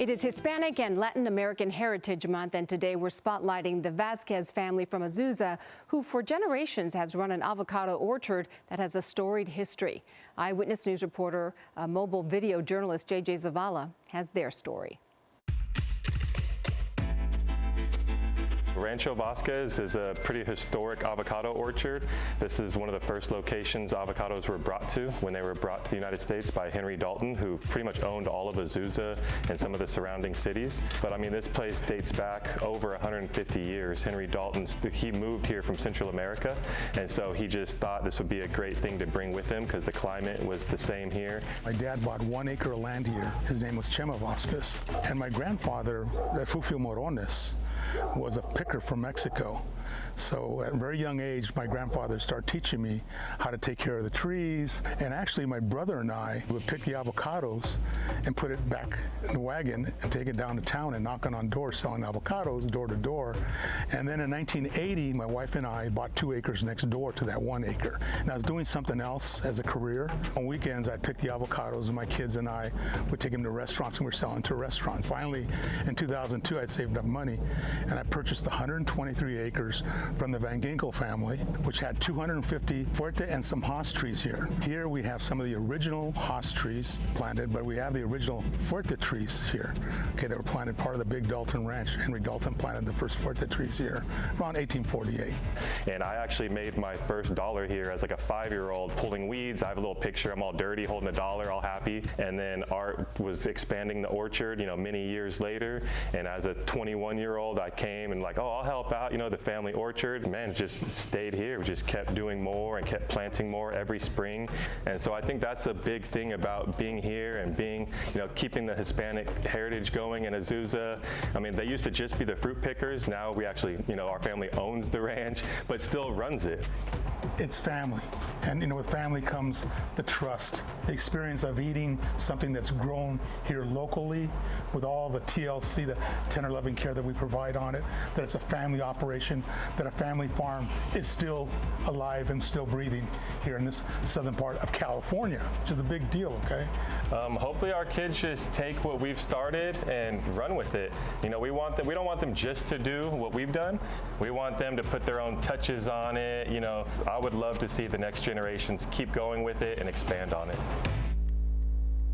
It is Hispanic and Latin American Heritage Month, and today we're spotlighting the Vasquez family from Azusa, who for generations has run an avocado orchard that has a storied history. Eyewitness News reporter, mobile video journalist J.J. Zavala has their story. Rancho Vasquez is a pretty historic avocado orchard. This is one of the first locations avocados were brought to when they were brought to the United States by Henry Dalton, who pretty much owned all of Azusa and some of the surrounding cities. But I mean, this place dates back over 150 years. Henry Dalton, he moved here from Central America, and so he just thought this would be a great thing to bring with him because the climate was the same here. My dad bought 1 acre of land here. His name was Rancho Vasquez. And my grandfather, Refugio Morones, was a picker from Mexico. So at a very young age, my grandfather started teaching me how to take care of the trees. And actually, my brother and I would pick the avocados and put it back in the wagon and take it down to town and knocking on doors selling avocados door to door. And then in 1980, my wife and I bought 2 acres next door to that 1 acre. And I was doing something else as a career. On weekends, I'd pick the avocados, and my kids and I would take them to restaurants, and we're selling to restaurants. Finally, in 2002, I'd saved enough money, and I purchased 123 acres from the Van Ginkel family, which had 250 fuerte and some haas trees here. Here we have some of the original haas trees planted, but we have the original fuerte trees here. Okay, that were planted part of the big Dalton Ranch. Henry Dalton planted the first fuerte trees here around 1848. And I actually made my first dollar here as like a 5-year-old pulling weeds. I have a little picture. I'm all dirty, holding a dollar, all happy. And then Art was expanding the orchard, you know, many years later. And as a 21-year-old, I came and like, oh, I'll help out, you know, the family orchard. Man, just stayed here. We just kept doing more and kept planting more every spring. And so I think that's a big thing about being here and being, you know, keeping the Hispanic heritage going in Azusa. I mean, they used to just be the fruit pickers. Now we actually, you know, our family owns the ranch, but still runs it. It's family. And, you know, with family comes the trust, the experience of eating something that's grown here locally with all the TLC, the tender loving care that we provide on it, that it's a family operation, that a family farm is still alive and still breathing here in this southern part of California, which is a big deal, okay? Hopefully our kids just take what we've started and run with it. You know, we don't want them just to do what we've done. We want them to put their own touches on it. You know, I would love to see the next generations keep going with it and expand on it.